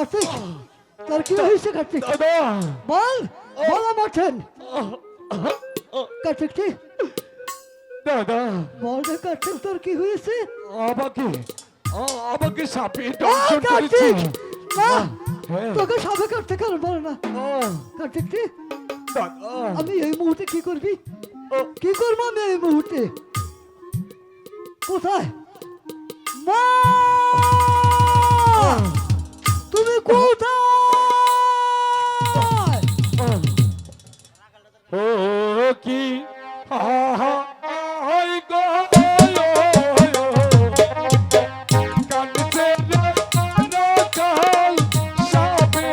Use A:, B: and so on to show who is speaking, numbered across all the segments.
A: কার্তিক তোর কি হয়েছে কার্তিক?
B: দাদা
A: বল বল আমাছেন কার্তিক জি
B: দাদা
A: বল রে কার্তিক তোর কি হয়েছে?
B: আমাকে আমাকে সাপে দংশন করেছে।
A: কার্তিক না
B: হ্যাঁ।
A: তোকে সাপে কাটতে কারণ বল না কার্তিক জি
B: দাদা
A: আমি এই মুহূর্তে কি করবি? কি করবো আমি এই মুহূর্তে? কোথায় মা তুমি কোথায়?
B: ও কি আহা আই গো কানছে রে রাখাল সাপে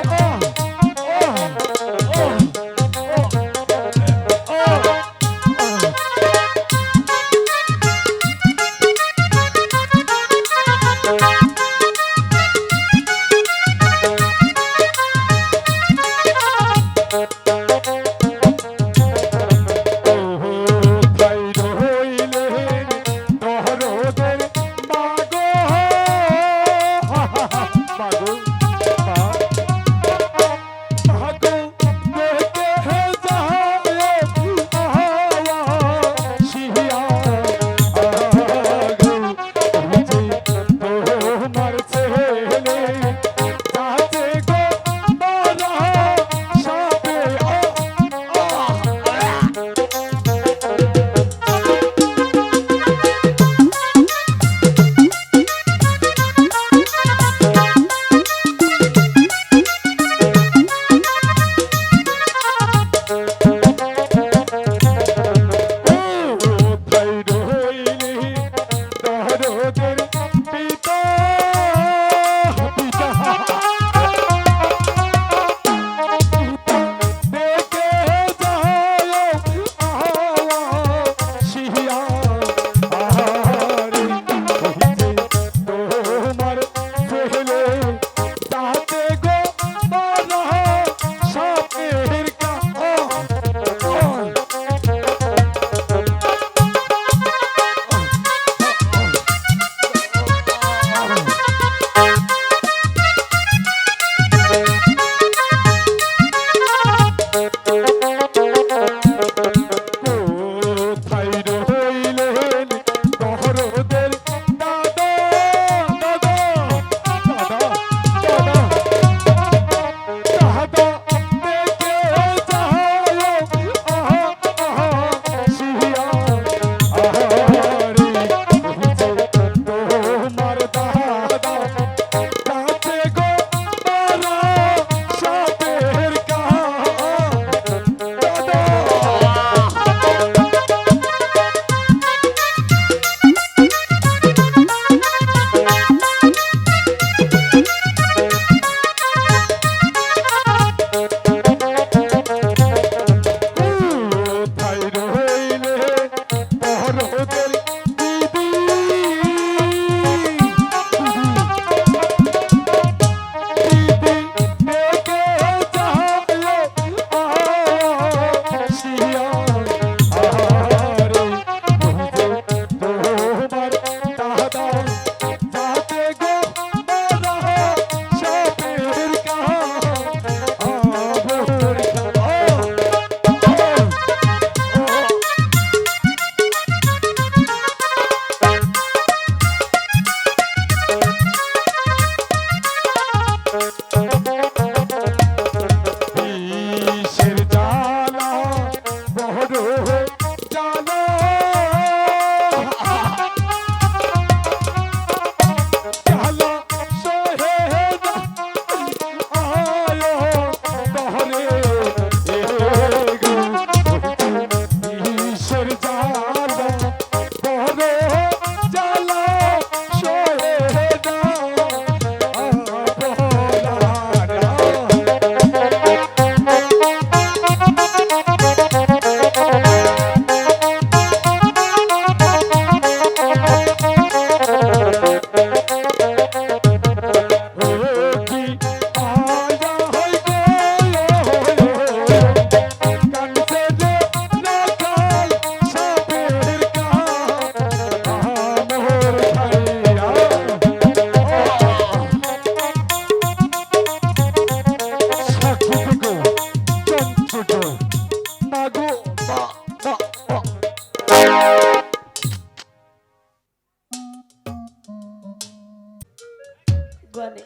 C: গনে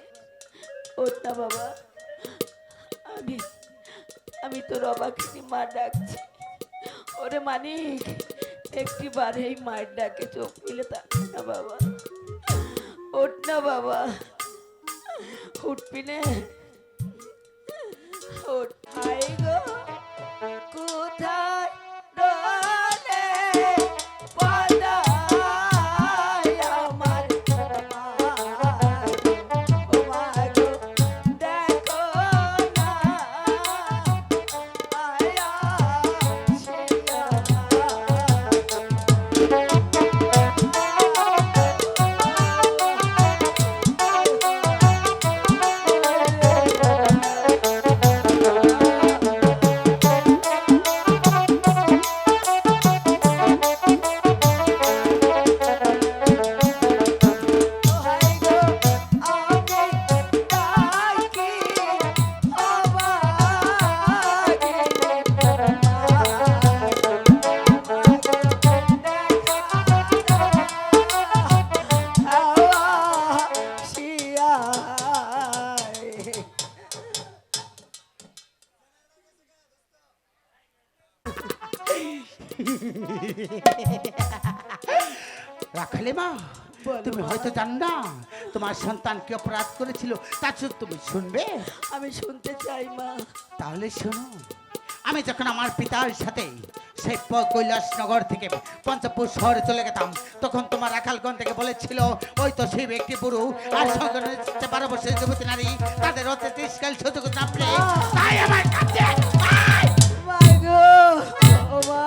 C: ওঠ না বাবা, আমি আমি তোর অবাখিনি মা ডাকছি। ওরে মানিক, একটি বার এই মায়ের ডাকে চোখ মিলে থাকবে না বাবা, ওঠ না বাবা, উঠবি নে, ওঠ। আই গো কোথায় রলে পদায় আমার মা, ও মা গো দেখো না আয়া শিয়া।
D: রাখালে মা,
C: বলো
D: তুমি
C: মা।
D: হয়তো জানো না তোমার সন্তান কি অপরাধ করেছিল, তা শুধু তুমি শুনবে।
C: আমি শুনতে চাই মা।
D: তাহলে শোনো, আমি যখন আমার পিতার সাথে সেই কৈলাসনগর থেকে পঞ্চপুর শহরে চলে গেতাম, তখন তোমার রাখালগঞ্জ থেকে বলেছিল ওই তো সেই ব্যক্তি পুরুষ আর সঙ্গে রয়েছে 12 বছরের যুবতী নারী, তাদের অত্যাচার সুযোগ না পেয়ে তাই আমার কাছে
C: মা গো, ও মা,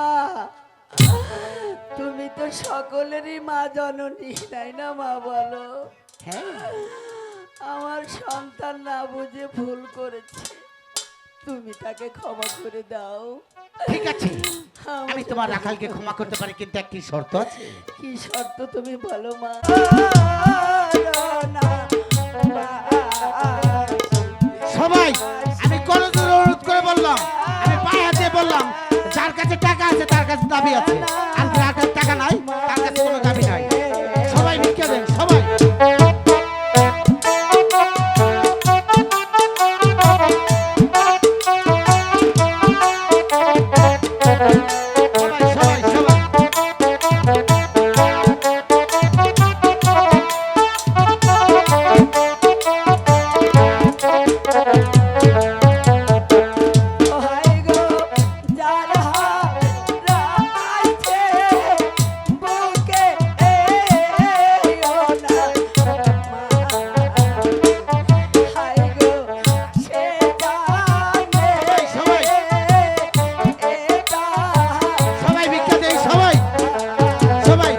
C: তুমি তো সকলেরই মা জননী, তাই না মা? বলো,
D: হ্যাঁ
C: আমার সন্তান না বুঝে ভুল করেছে, তুমি তাকে ক্ষমা করে দাও।
D: ঠিক আছে,
C: আমার
D: আমি তোমার রাখালকে ক্ষমা করতে পারি, কিন্তু একটি শর্ত আছে।
C: কি শর্ত তুমি বলো মা।
D: সবাই আমি করজোড়ে অনুরোধ করে বললাম, আমি পায়ে হাতে বললাম, যার কাছে টাকা আছে তার কাছে দাবি আছে, আর যার কাছে টাকা নাই তার কাছে কোনো দাবি নাই। সবাই ভিক্ষা দেন, সবাই সবাই সবাই সবাই
C: হাই গো যার হারাইছে বুকে এও না মা, হাই গো সে জানে
D: সবাই,
C: এটা
D: সবাই ভিক্ষা দেয়, সবাই সবাই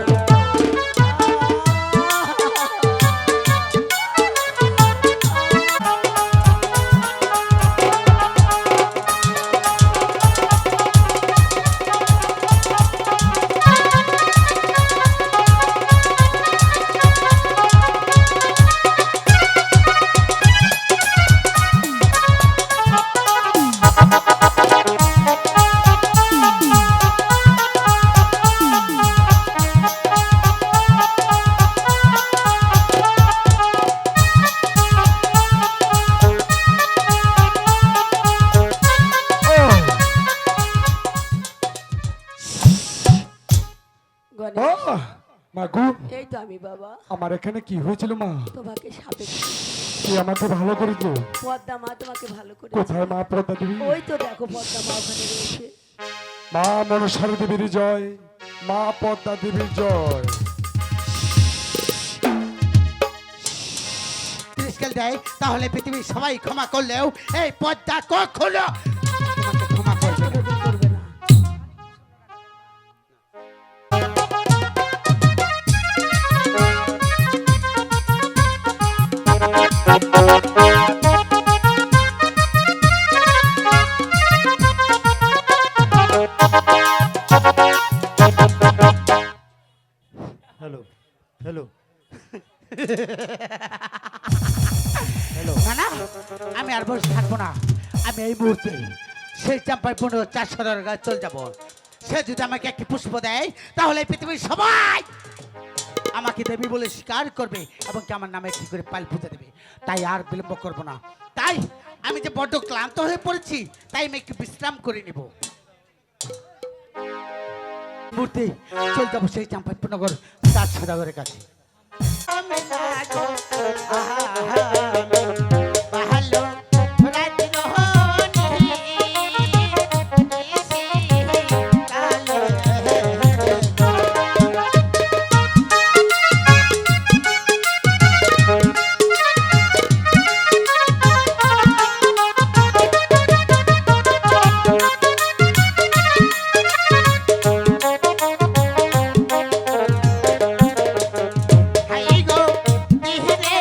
C: গণেশ,
B: মাগু,
C: এই তো আমি বাবা,
B: আমার এখানে কি হয়েছিল মা?
C: তোমাকে সাপে
B: তুই আমাকে ভালো করে দে।
C: পদ্মা মা তোমাকে ভালো করে,
B: কোথায় মা পদ্মা দেবী?
C: ওই তো দেখো পদ্মা মা ওখানে রয়েছে।
B: মা মনসার দেবীর জয়, মা পদ্মা দেবীর জয়।
D: ত্রিশকাল দেয়, তাহলে পৃথিবীর সবাই ক্ষমা করলেও এই পদ্মা কখনো তোমাকে ক্ষমা করবে না।
C: কোনোদিন করবে না।
A: হ্যালো হ্যালো
D: না না, আমি আর বসে থাকবো না, আমি এই মুহূর্তে সেই চাম্পাই 15-400 গাছ চলে যাবো। সে যদি আমাকে একটি পুষ্প দেয়, তাহলে পৃথিবীর সবাই আমাকে দেবী বলে স্বীকার করবে এবং কি আমার নামে একটি করে পাল পুঁতে দেবে। তাই আর বিলম্ব করব না। তাই আমি যে বড্ড ক্লান্ত হয়ে পড়েছি, তাই আমি একটু বিশ্রাম করে নিব। মূর্তি চল যাবো সেই চাম্পাইপুরনগর রাজ সদাগরের কাছে। ভালো হাই গো দিহরে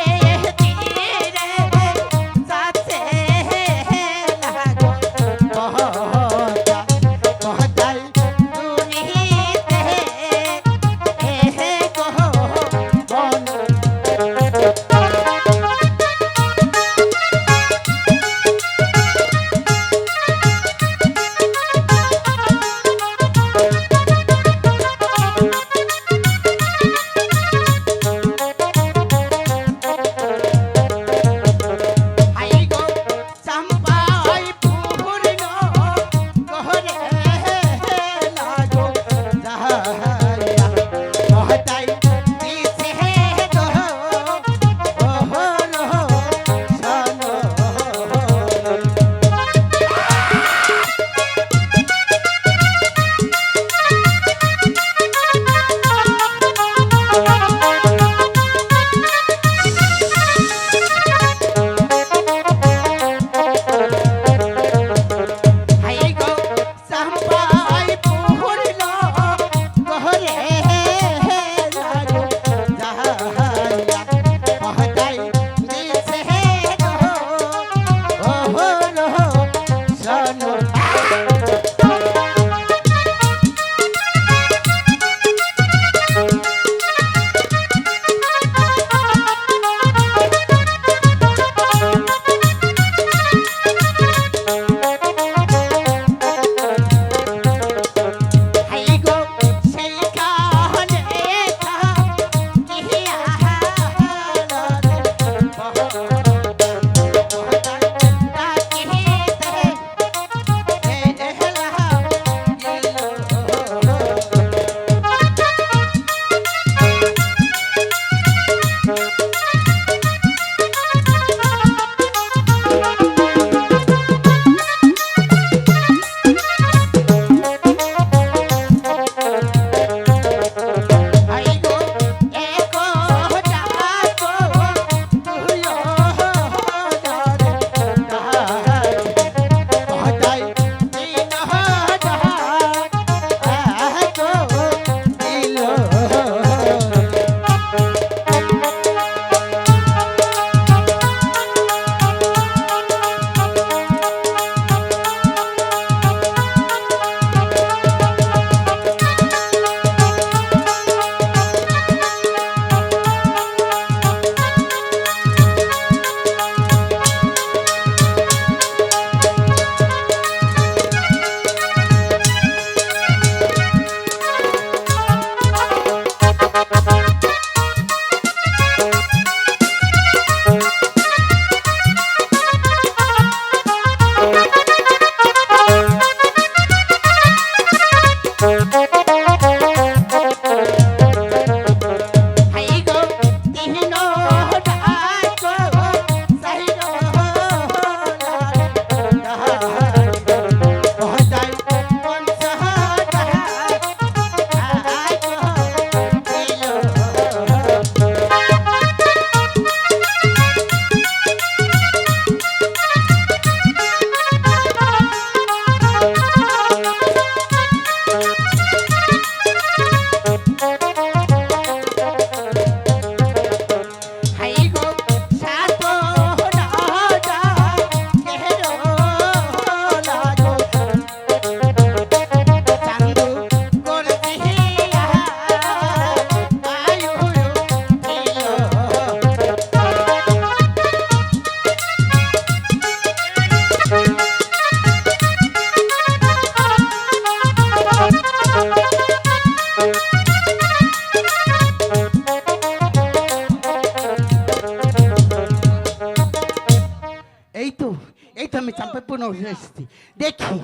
D: আমি চাঁপাইপুর হয়ে এসেছি, দেখি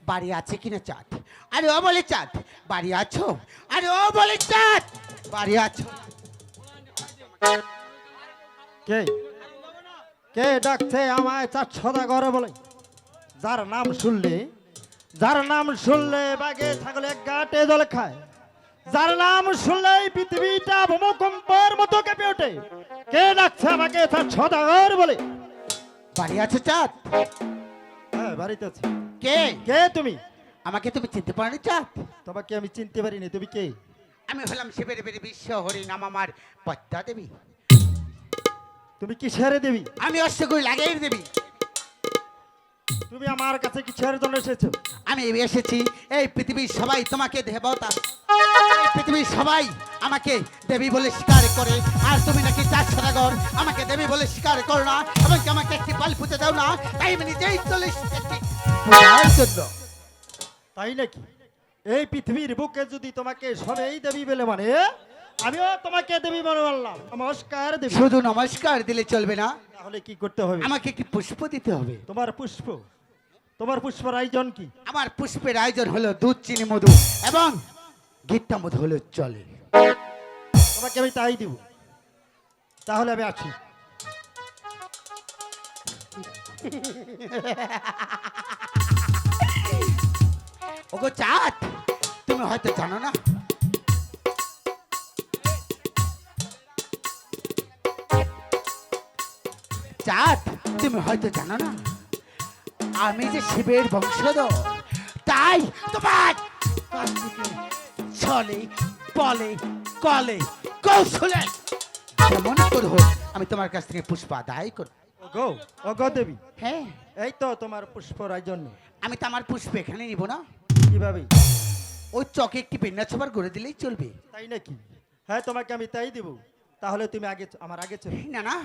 D: বাড়ি আছে কিনা চাঁদ। আরে ও বলে চাঁদ, বাড়ি আছো? আরে ও বলে চাঁদ, বাড়ি আছো?
B: কে কে ডাকছে আমায় 4 সদাগর বলে? যার নাম শুনলে বাগে ছাগলে এক গাটে জল খায়, যার নাম শুনলে এই পৃথিবীটা ভূমিকম্পের মতো কেঁপে ওঠে। কে ডাকছে আমাকে 4 সদাগর বলে?
D: বাড়ি আছে চাঁদ?
B: হ্যাঁ, বাড়িতে আছি।
D: কে?
B: কে তুমি?
D: আমাকে তুমি চিনতে পারো চাঁদ?
B: তোমাকে আমি চিনতে পারিনি, তুমি কে?
D: আমি হলাম শিবের বেরি বিশ্ব হরি নাম আমার পদ্মা দেবী।
B: তুমি কিসের দেবী?
D: আমি অষ্টগুই লাগের দেবী।
B: তুমি আমার কাছে কিসের জন্য এসেছো?
D: আমি এসেছি এই পৃথিবীর সবাই তোমাকে দেবতা, এই পৃথিবীর সবাই আমাকে দেবী বলে স্বীকার করে, আর তুমি নাকি 4 সদাগর আমাকে দেবী বলে স্বীকার করো না, এবং আমাকে একটি পাল পুঁতে দাও না, তাই আমি নিজেই চলে এসেছি পূজার জন্য।
B: তাই নাকি? এই পৃথিবীর বুকে যদি তোমাকে সবাই দেবী বলে মানে, আমিও তোমাকে দেবী বলে বললাম। নমস্কার দেবী।
D: শুধু নমস্কার দিলে চলবে না,
B: তাহলে কি করতে হবে?
D: আমাকে একটি পুষ্প দিতে হবে।
B: তোমার পুষ্পের আয়োজন কি?
D: আমার পুষ্পের আয়োজন হলো দুধ, চিনি, মধু এবং গীতা মধু হলো চলে।
B: তোমাকে আমি তাই দিব। তাহলে আমি আছি।
D: ওগো চাঁদ, তুমি হয়তো জানো না, চাঁদ তুমি হয়তো জানো না, আমি যে শিবের বংশধর, তাই তোমার কাছ থেকে ছলে বলে কলে কৌশলে যেমন করে হোক আমি তোমার কাছ থেকে পুষ্প আদায় করব।
B: ওগো দেবী,
D: হ্যাঁ,
B: এই তো তোমার পুষ্পর আয়োজন।
D: আমি তো আমার পুষ্প এখানে নিব না,
B: কিভাবে?
D: ওই চকে একটি বিন্যাসবার করে দিলেই চলবে।
B: তাই নাকি? হ্যাঁ, তোমাকে আমি তাই দিব। তাহলে তুমি আমার আগে চলো।
D: না না,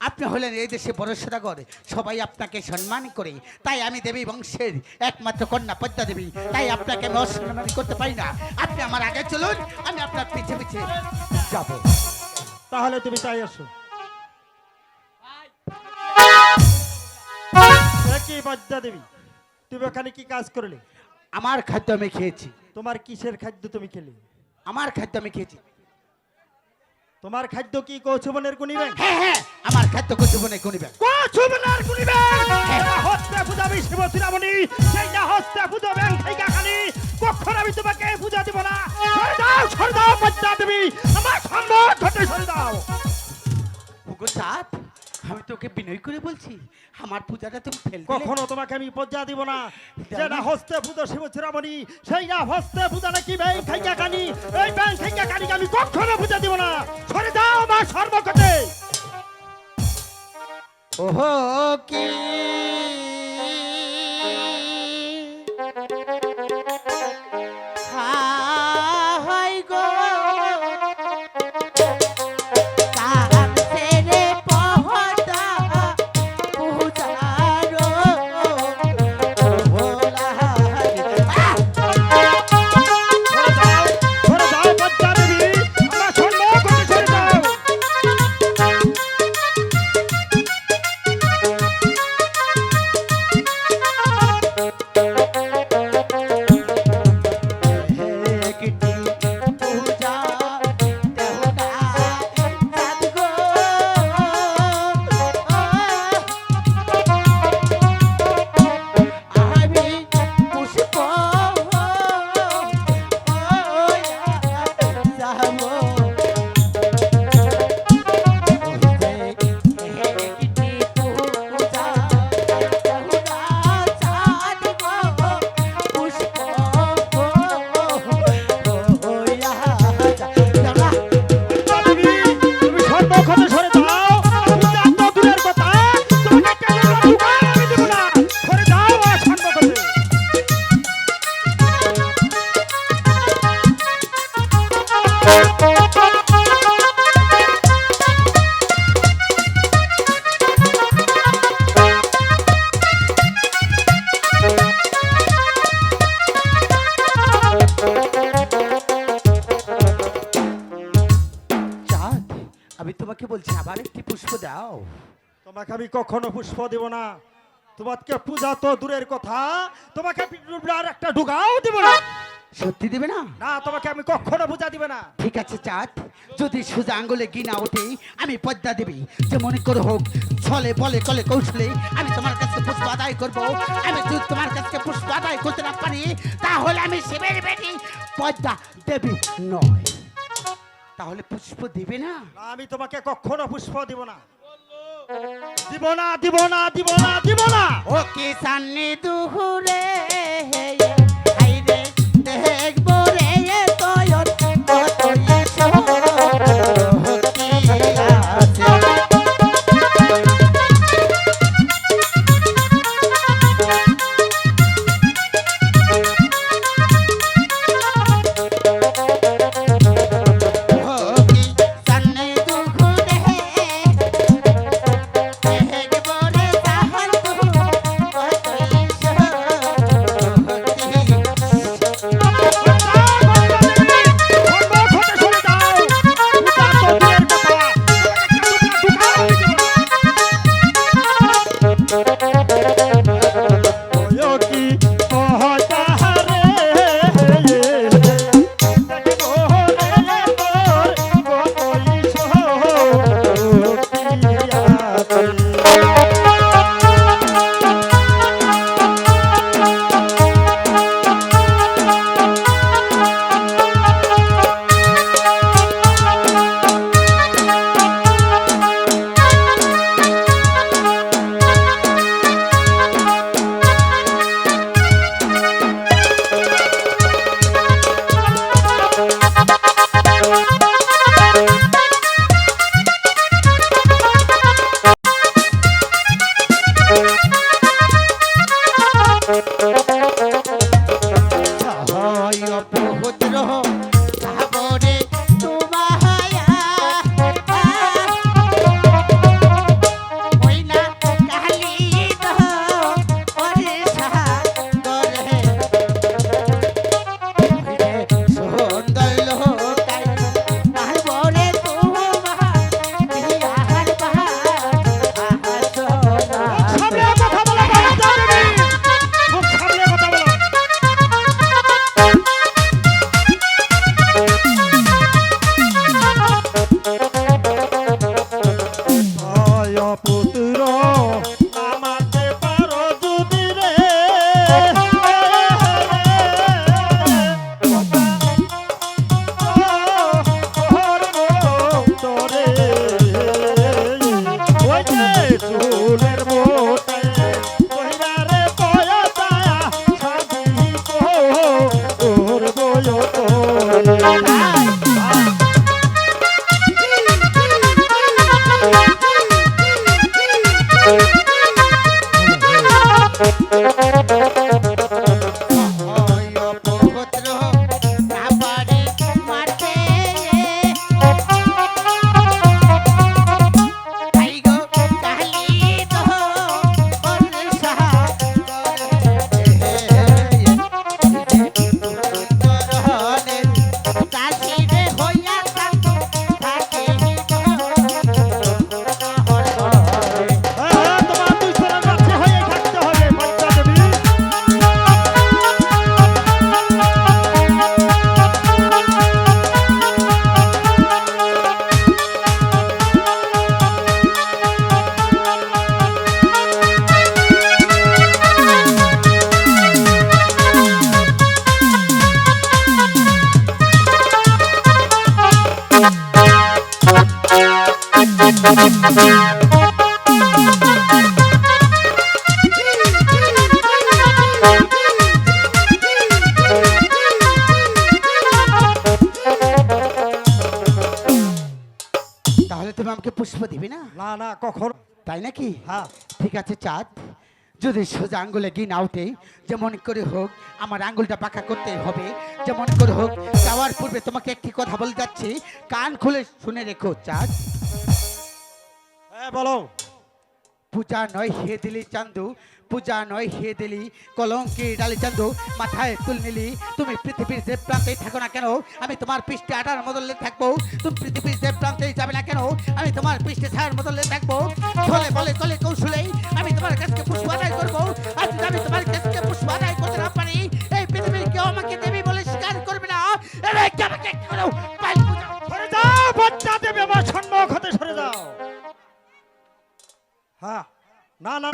D: আপনি হলেন এই দেশে বড় সদাগর, সবাই আপনাকে সম্মান করে, তাই আমি দেবী বংশের একমাত্র কন্যা পদ্মা দেবী, তাই আপনাকে আমি অসম্মান করতে পারি না। আপনি আমার আগে চলুন, আমি আপনার পিছে পিছে যাব।
B: তাহলে তুমি তাই আসো। কি পদ্মা দেবী, তুমি ওখানে কি কাজ করলে?
D: আমার খাদ্য আমি খেয়েছি।
B: তোমার কিসের খাদ্য তুমি খেলে?
D: আমার খাদ্য আমি খেয়েছি।
B: তোমার খাদ্য কি কৌছবনের গুণিবেন?
D: হ্যাঁ হ্যাঁ, আমার খাদ্য কুচুবনে গুণিবেন।
B: কৌছবনের গুণিবেন হস্তে পূজাবি শিবচিরামণি, সেই না হস্তে পূজাবেন খানি। কখন আমি তোমাকে পূজা দিব না। সরে দাও পদ্মা দেবী, আমার সম্মান ঘটে সরে দাও।
D: ওগো চাঁদ, আমি তোকে বিনয় করে বলছি, আমার পূজাটা তুমি ফেল দিলে।
B: কখনো তোমাকে আমি পূজা দিব না। যে না হস্তে পূজা শিবচিরামণি, সেই না হস্তে পূজা নাকি ব্যাং খাইয়া খানি, এই ব্যাং খাইয়া খানিকে আমি কখনো পূজা দিব না। সরে দাও আমার সর্বকটে।
D: ওহো কি হাই গো কাম সেরে পহতা পূজারো ভোলা।
B: সরে দাও পদ্মা দেবী, আমার সর্বকটে সরে দাও।
D: আমি তোমাকে বলছি আবার একটি পুষ্প দাও।
B: তোমাকে আমি কখনো পুষ্প দেব না। তোমাকে পূজা তো দূরের কথা, তোমাকে আর একটা ঢুকাও দিব না।
D: সত্যি দিবে না?
B: না, তোমাকে আমি কখনো পূজা দিবে না।
D: ঠিক আছে চাঁদ, যদি সোজা আঙ্গুলে গিনা ওঠে আমি পদ্মা দেবী যে মনে করে হোক ছলে বলে কলে কৌশলে আমি তোমার কাছে পুষ্প আদায় করবো। আমি যদি তোমার কাছে পুষ্প আদায় করতে না পারি তাহলে আমি শিবের বেটি পদ্মা দেবী নয়। তাহলে পুষ্প দিবে না?
B: না, আমি তোমাকে কখনো পুষ্প দিব না, দিব না, দিব না, দিব না, দিব না।
D: ও কি সান্নি দুহুরে হাইরে দেখবো রে তোর কতই শক্তি আছে। তাহলে তুমি আমাকে পুষ্প দিবি না?
B: না না, কখনো।
D: তাই নাকি?
B: হ্যাঁ।
D: ঠিক আছে চাঁদ, যদি সোজা আঙ্গুলে গিয়ে নাওতে যেমন করে হোক আমার আঙ্গুলটা পাকা করতে হবে। যেমন করে হোক যাওয়ার পূর্বে তোমাকে একটি কথা বলে যাচ্ছি, কান খুলে শুনে রেখো চাঁদ।
B: হ্যাঁ, বলো।
D: পূজা নয় হে দিলি চান্দু, পূজা নয় হে দিলি কলঙ্কি ডালি চান্দু, মাথায় তুল নিলি। তুমি পৃথিবীর যে প্রান্তেই থাকো না কেন আমি তোমার পৃষ্ঠে আটার বদলে থাকবো। তুমি পৃথিবীর যে প্রান্তেই যাবে না কেন আমি তোমার পৃষ্ঠে ছায়ার বদলে থাকবো। ফলে বলে কলে কৌশলেই আমি তোমার কাছে পুষ্প আদায় করবো।
B: হ্যাঁ না না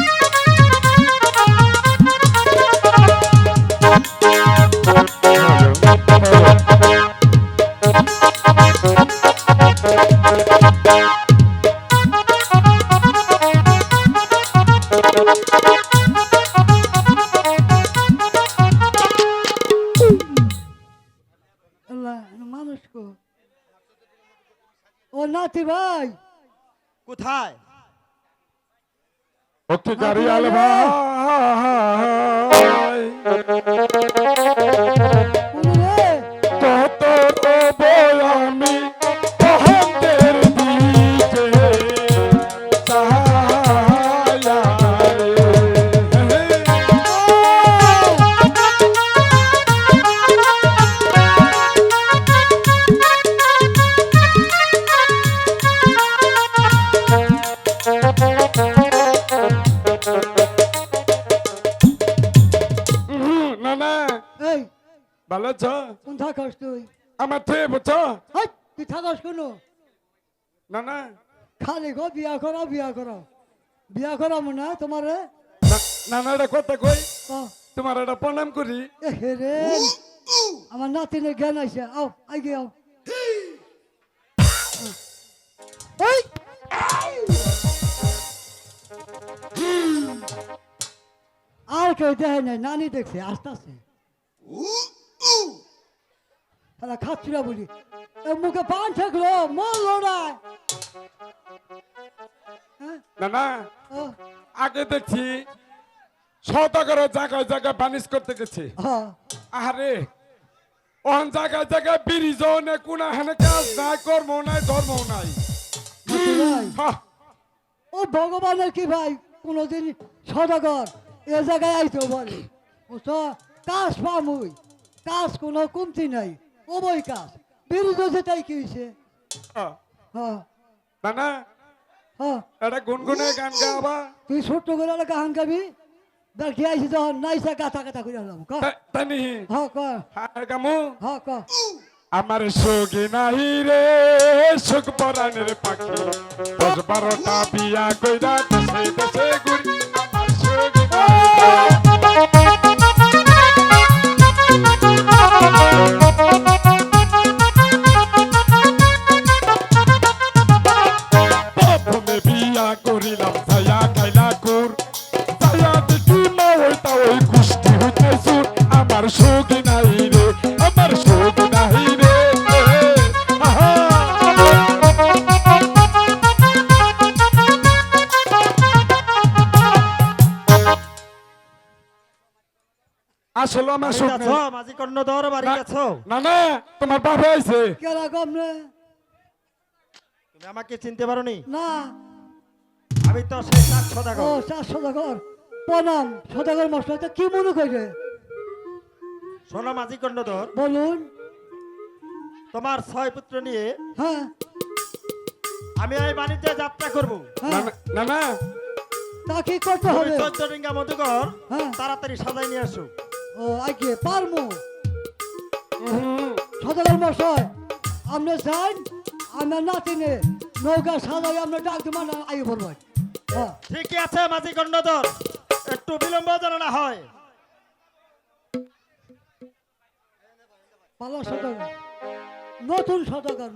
A: আল্লাহ মানুষ কো ও নাতি ভাই
B: কোথায়
E: ওকে গাড়ি আলে ভাই
A: কোনে রে
E: কত রবো আমি তোহাদের দিকে তাহায়া না না
A: এই
E: ভালো আছো
A: কোন থাকস তুই
E: আমার থেকে বুঝছো
A: হাই তুই থাকস কোনো
E: না না
A: খালি গো বিয়া করো বিয়া করাবো না তোমারে
E: নানাটা কথা কই
A: ও
E: তোমার একটা প্রণাম করি
A: এ হে রে আমার নাতিনের জ্ঞান আইছে আও আগে আও এই আর কেউ দেখে নাই নানি দেখছে আস্তে আস্তে তারা খাচ্ছিলা বলি এ মুখে পান থাকলো মরলো না হ্যাঁ
E: না না
A: ও,
E: আগে দেখছি সদাগরের জায়গায় জায়গায় বানিশ করতে গেছে
A: হ্যাঁ
E: আরে অন জায়গায় জায়গায় ব্রিজ নেই কোনা হেনে কাজ নাই কর্ম নাই ধর্ম নাই
A: বুঝতে ভাই
E: হ্যাঁ,
A: ও ভগবানের কি ভাই কোনোদিন সদাগর এ জায়গায় আইতে বলে বুঝছো কাজ পামুই কাজ কোনো কমতি নাই ও বই কাজ বিরুদ্ধে তাই কি হয়েছে
E: হ্যাঁ।
A: হ্যাঁ
E: না না
A: হ্যাঁ
E: এটা গুনগুনে গান গাবা
A: তুই ছোট্ট করে একটা গান গাবি দেখি আইসি যখন নাইসা গাথা গাথা করে আলাম ক
E: তানি
A: হ্যাঁ ক
E: হ্যাঁ গামু
A: হ্যাঁ ক
E: আমার সুখী নাহি রে সুখ পরাণের পাখি 10-12টা বিয়া কইরা দেশে দেশে ঘুরি আমার সুখী নাহি রে। প্রথমে বিয়া করিলাম ছায়া খাইলা কুর ছায়া দেখি মা হইতা ওই কুষ্টি হইতে সুর আমার সুখী নাহি রে আমার সুখী নাহি রে আহা। আসলে আমার
B: বাড়ি
E: সুখ
B: যাচ্ছ
E: নেই।
B: মাঝি কর্ণধর বাড়ি
E: না-
B: যাচ্ছ
E: না না তোমার বাবা আইছে
A: কেরা কম রে
B: তুমি আমাকে চিনতে পারোনি
A: না
B: আমি তো সেই সাত
A: ও
B: সদাগর
A: চার সদাগর প্রণাম সদাগর মশলা তো কি মনে করে
B: শোনো মাঝি কর্ণধর
A: বলুন
B: তোমার 6 পুত্র নিয়ে
A: হ্যাঁ
B: আমি এই বাণিজ্যে যাত্রা করবো
E: না
A: হ্যাঁ
E: না- না না
A: তা কি করতে
B: তুমি
A: হবে
B: 14 ডিঙ্গা মধুকর
A: হ্যাঁ
B: তাড়াতাড়ি সাজাই নিয়ে আসো
A: ও আগে পারমু
E: হুম,
A: সদাগর মশাই আমরা যাই আমরা নাতিনে নৌকা সাজাই আমরা ডাক দিমান আগে বলবো হ্যাঁ
B: ঠিকই আছে মাঝি কর্ণধর একটু বিলম্ব যেন না হয়
A: পালা সদাগর নতুন সদাগর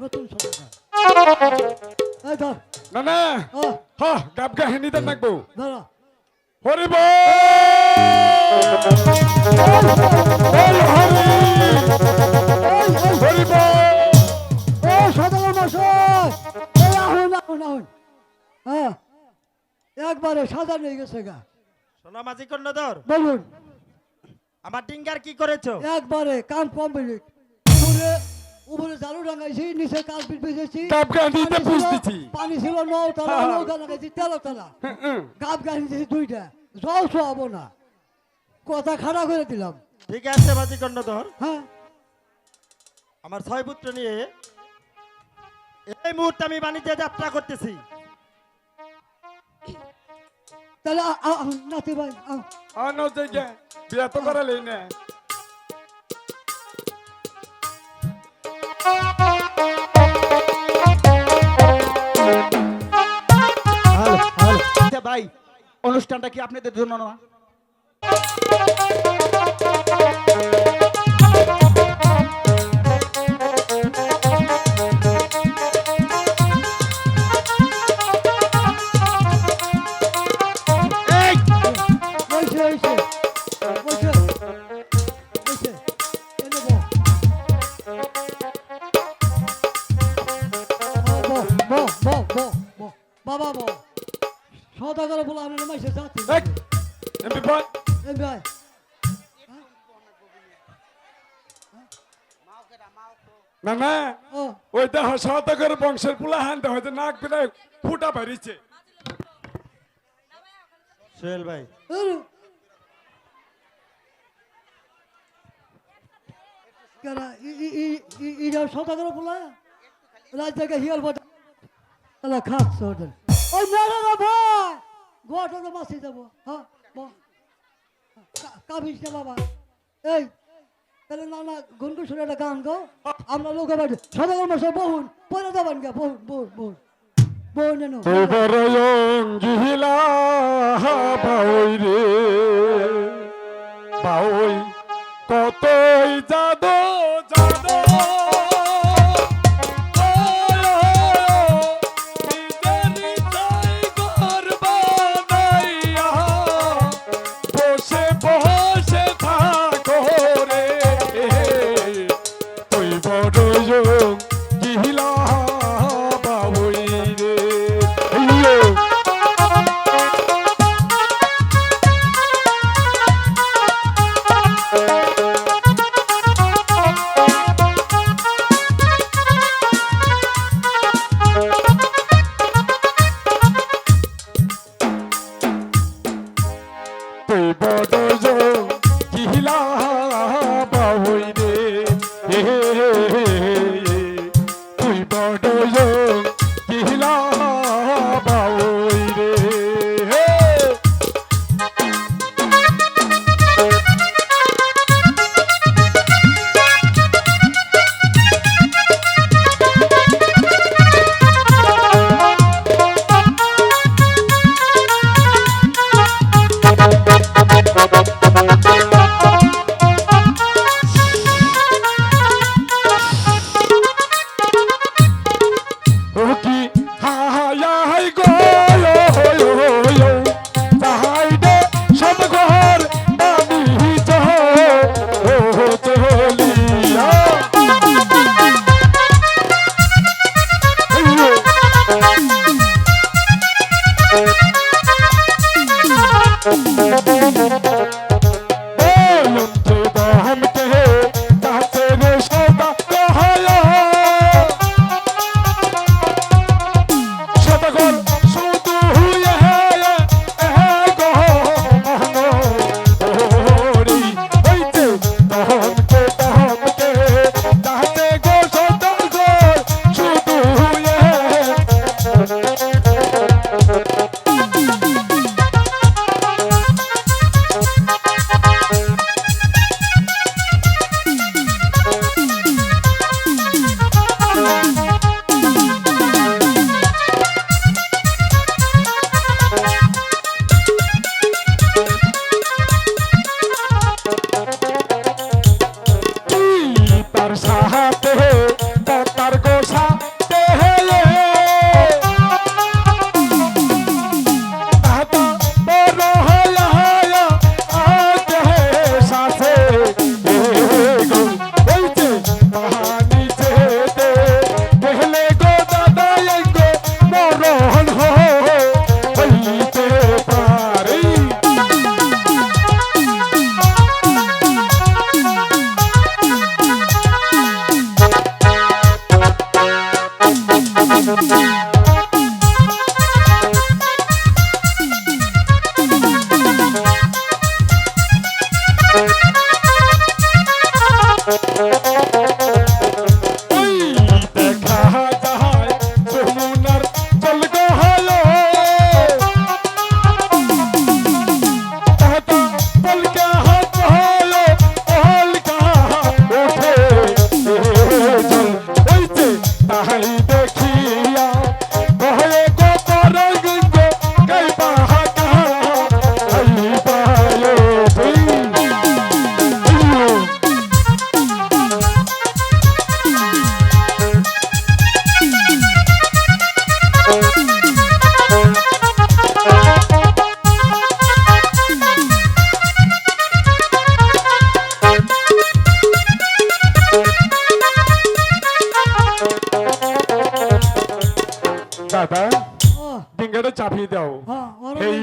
A: এই ধর
E: না না
A: ও
E: হ্যাঁ গাব গাহিনী দেন নাকবো
A: ধরো
E: হরি বল হরি বল
A: ও সদাগর মশাই এই আহুন হ্যাঁ একবারে সাজা নিয়ে গেছে গা
B: শোনো মাঝি কর্ণধর
A: বলুন
B: আমার ডিঙ্গার কি করেছো
A: একবারে কাম কমপ্লিট উপরে উপরে জালু রাঙাইছি নিচে কাজ বেঁচেছি
E: গাব গাহিনীতে পুষ দিছি
A: পানি ছিল নৌতলা
E: হ্যাঁ।
A: নৌকা লাগাইছি তেলতলা
E: হুম,
A: গাব গাড়ি দিয়েছি দুইটা জল শোয়াবো না কথা খাড়া করে দিলাম
B: ঠিক আছে মাঝি কর্ণধর
A: হ্যাঁ
B: আমার 6 পুত্র নিয়ে এই মুহূর্তে আমি বাণিজ্যে যাত্রা করতেছি
A: তাহলে নাতি ভাই
E: অন্য জায়গায় বিয়া তো করালেই না
D: ভাই অনুষ্ঠানটা কি আপনাদের জন্য না?
A: হয়েছে হয়েছে হয়েছে হয়েছে এনে বল বাবা বল সদাগর বলে আমি মাইসে যাচ্ছি
E: এই, এমপি ভাই
A: এই ভাই
E: না না
A: ও
E: ওই দেহ সহতকের বংশের পুলা হানতে হয়তো নাক বেড়ে ফুটা বেরিয়েছে।
B: সোহেল ভাই
A: আরে কেন ইটা সদাগর বলে রাত থেকে হিয়াল বটা তাহলে খাচ্ছে ওদের ওই মেরে না ভাই গোয়াটা তো বাঁচিয়ে যাবো হ্যাঁ কাবিস না বাবা এই তাহলে নানা গুনগুন শুনে একটা গান গো আমরা লোক আবার সদাগর মাসে বহুন পরে যাবেন গা বহুন বহুন বহুন বহুন এনো
E: তোবরয়ং গিহিলা বাউই রে বাউই কতই জাদো জাদো বসে বসে থাকো রে তুই বড় গিহিলা বাউই রে তুই বড় গিহিলা বাউই রে তুই বড় গিহিলা বাউই রে কি হাই গো তাহাই দে সব ঘর বানি চলিয়া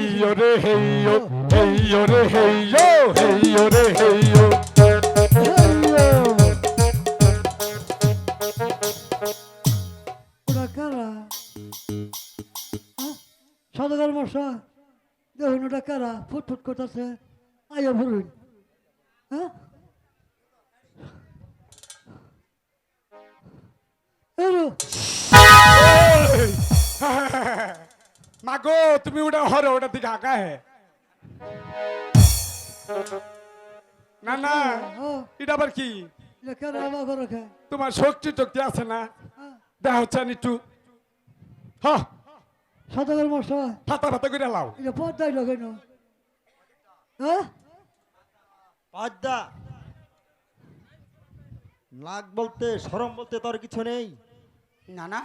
E: হেইয়ো রে হেইয়ো হেইয়ো রে হেইয়ো হেইয়ো রে হেইয়ো
A: ওরা কারা সদাগর মশা দেখুন ওটা কারা ফুটফুট করতেছে আইয়া বলুন হ্যাঁ এলো
E: মাগো তুমি ওটা হরো ওটা দিকে আঁকা হে না না এটা আবার কি
A: এটা কারা আমার ঘরে খায়
E: তোমার শক্তি টক্তি আছে না দেখা হচ্ছে একটু হ
A: সদাগর মশা
E: ফাতা ফাতা করে লাও
A: এটা পর্দায় লাগাই না হ্যাঁ
B: পদ্মা লাগ বলতে শরম বলতে তোর কিছু নেই
D: না না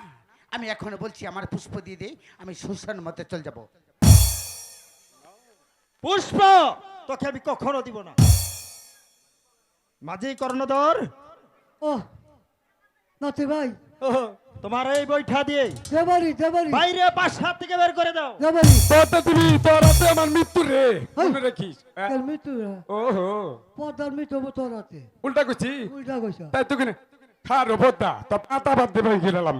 D: আমি এখনো বলছি আমার পুষ্প দিয়ে দে আমি শ্মশান মতে চল যাব
B: পুষ্প তোকে আমি কখনো দিব না মাঝি কর্ণধর
A: ও নাতি ভাই
B: তোমার এই বৈঠা দিয়ে
A: দেবারি দেবারি
B: বাইরে বাসা থেকে বের করে দাও
A: দেবারি
E: তোরটা দিবি তোর হাতে আমার মৃত্যু রে মনে রাখিস
A: কাল মৃত্যু
E: ওহো
A: পর্দার মৃত্যু তোর হাতে
E: উল্টা করছি
A: উল্টা কইছ
E: তাই তো কিনে খারো বোধা তো পাতা বাদ দেবে গেলাম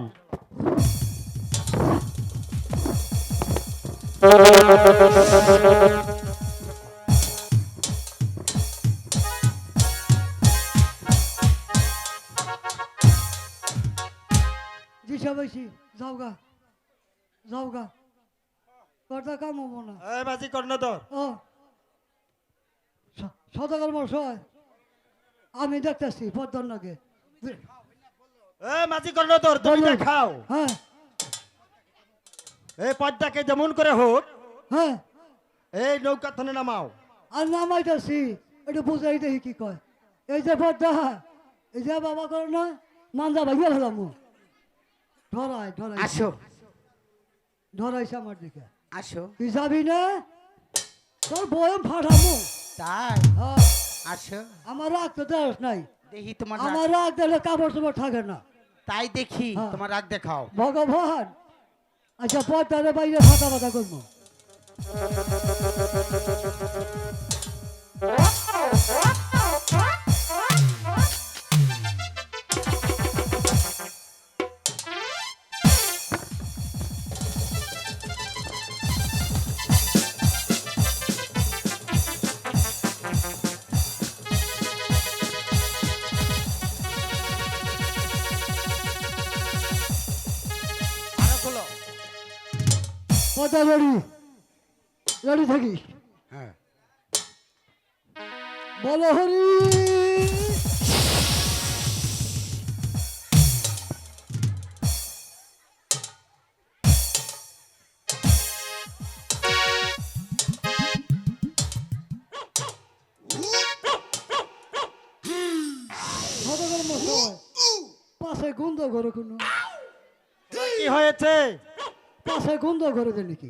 A: দিশা বৈশি যাওগা যাওগা পর্দা কাম হবো না
B: এই মাঝি কর্ণধর
A: ও সদাগর মশাই আমি দেখতেছি পর্দার নাকি
B: এই মাঝি কর্ণধর তুমি
A: বলুন।
B: দেখাও
A: হ্যাঁ
B: এই পদ্মাকে যেমন করে হোক
A: হ্যাঁ
B: এই নৌকা থানে নামাও
A: আর নামাইতেছি একটু বুঝাই দেখি কি কয় এই যে পর্দা এই যে বাবা করো না মান্দা ভাইয়া ফেলাম ধরাই ধরাই
D: আসো
A: ধরাইছে আমার দিকে
D: আসো
A: তুই যাবি না তোর বয়ম ফাটামো
D: তাই
A: হ্যাঁ
D: আসো
A: আমার রাগ তো দেশ নাই
D: দেখি তোমার
A: আমার রাগ দিলে কাপড় চোপড় থাকে না
D: তাই দেখি
A: হ্যাঁ।
D: তোমার রাগ দেখাও
A: ভগবান আচ্ছা পর্দারে বাইরে ফাটা ফাটা করবো
D: আরো খোলো
A: পর্দা রেডি রেডি থাকিস
D: হ্যাঁ
A: বলো হরি সদাগর মশাই পাশে গন্ধ ঘরে কোনো
B: কি হয়েছে
A: পাশে গন্ধ ঘরে দেয় নাকি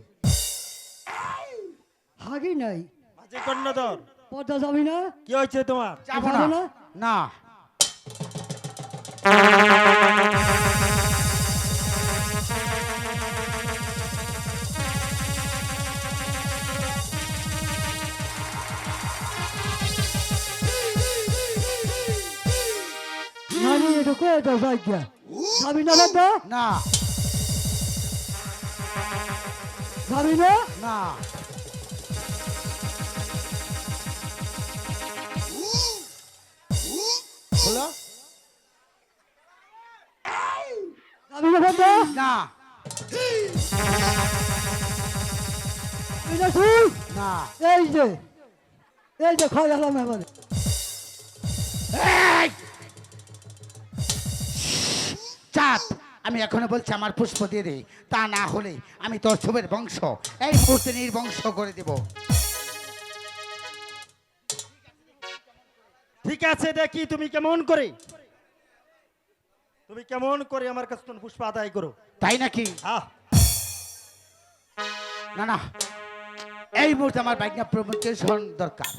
A: হাগি নাই
B: মাঝি কর্ণধর
A: পর্দা যাবি না
B: কি হয়েছে তোমার
D: যাবো
A: যাবে
D: না
A: না?
D: না
A: নানি এটা কয়টা জায়গা যাবি না পর্দা
D: না
A: যাবি না
D: না খোলো
A: যাবি না পর্দা
D: না
A: এটা তুই
D: না
A: এই যে খাই গেলাম এবারে
D: এই! চাঁদ আমি এখনো বলছি আমার পুষ্প দিয়ে দে তা না হলে আমি তোর ছবির বংশ এই মুহূর্তে নির্বংশ করে দেব
B: ঠিক আছে দেখি তুমি কেমন করে আমার কাছে তুমি পুষ্প আদায় করো
D: তাই নাকি
B: হ্যাঁ
D: না না এই মুহূর্তে আমার বাইকনা প্রবণকে স্মরণ দরকার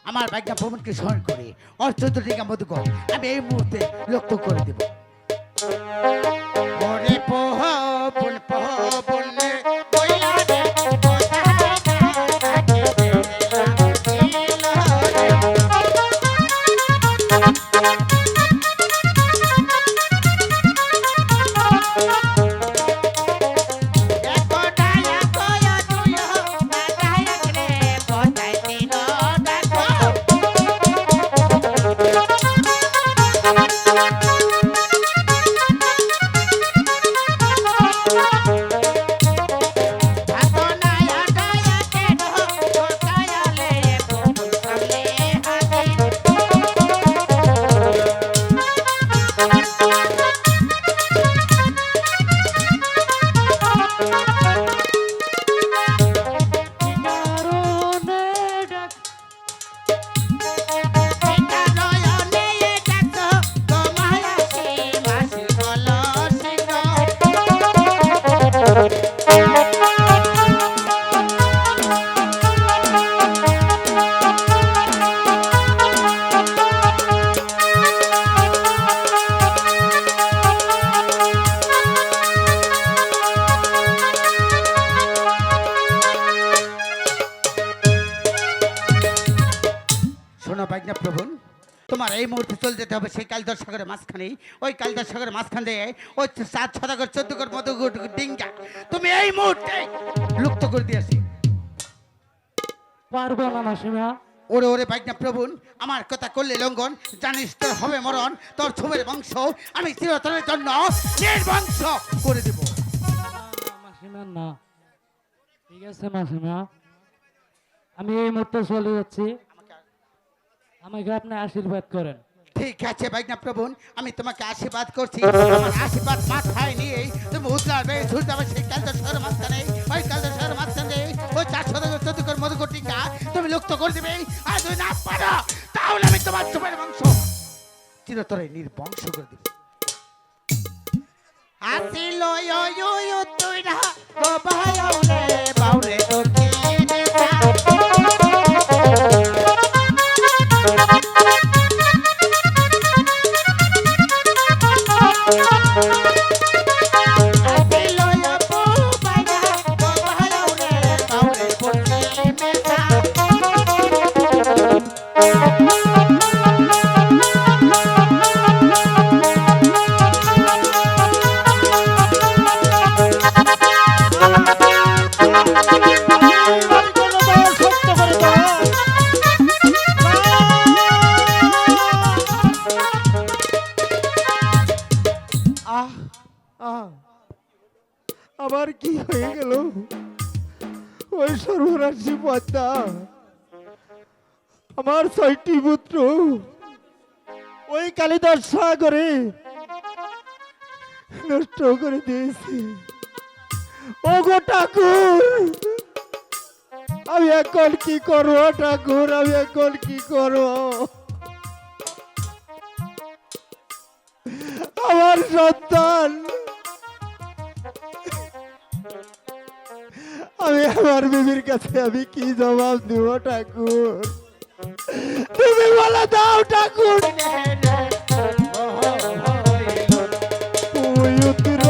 D: আমার বাইকনা প্রবণকে স্মরণ করে অর্থ টিকা মধুকর আমি এই মুহূর্তে লক্ষ্য করে দেব ওরে পোহ বন রে বইলা রে বাজনা প্রভু, তোমার এই মুহূর্তে চলে যেতে হবে সেই কালিদাস সাগরের মাঝখানে। ওই কালিদাস সাগরের মাঝখান দিয়ে ওই 7 সদাগর 14 কর মতো ডিঙ্গা তুমি এই মুহূর্তে লুপ্ত করে দিয়েছি।
F: পারবো না মাসিমা।
D: ওরে ওরে বাজনা প্রভু, আমার কথা করলে লঙ্ঘন, জানিস তোর হবে মরণ। তোর ছুমের বংশ আমি চিরতরের জন্য নির্বংশ করে দেব।
F: মাসিমা না, ঠিক আছে মাসিমা, আমি এই মুহূর্তে চলে যাচ্ছি, আমাকে আপনি আশীর্বাদ করেন।
D: ঠিক আছে বাজনা প্রভু, আমি তোমাকে আশীর্বাদ করছি। আমার আশীর্বাদ মাথায় নিয়ে তুমি উতলাবে ছুটে যাবে সেই কালিদাস সাগরের মাঝখানে। ওই কালিদাস সাগরের মাঝখানে ওই 4 সদাগর 14 কর মতো ডিঙ্গা তুমি লুপ্ত করে দেবে। আর যদি না পারো তাহলে আমি তোমার ছুমের বংশ চিরতরে নির্বংশ করে দেব। আসিল তুই না গো বাউলে বাউলে তো কি
B: আবার কি হয়ে গেল? ওই সর্বরাশি পদ্মা আমার 6টি পুত্র ওই কালিদাস সাগরে নষ্ট করে দিয়েছে। ও গো ঠাকুর, আমি এখন কি করবো ঠাকুর, আমি এখন কি করবো? আমার সন্তান, আমি আমার বিবির কাছে আমি কি জবাব দিব ঠাকুর? তুমি বলে দাও ঠাকুর। ওই উত্তর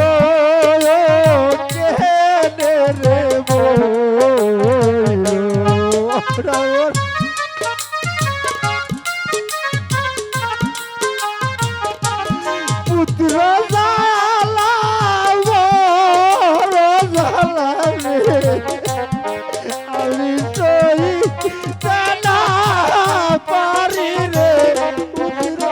B: কেনে রে বইলো পুত্র জালা বড় জালা রে, আমি সই জানা পারি রে পুত্র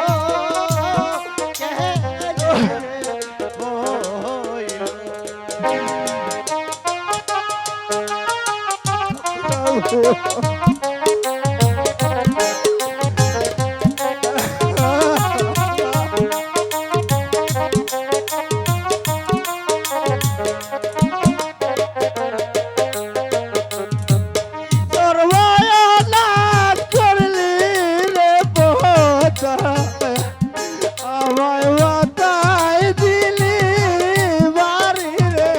B: সর্বনাশ করলি রে পচা, আমায় মাথায় দিলি বাড়ি রে।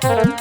C: ও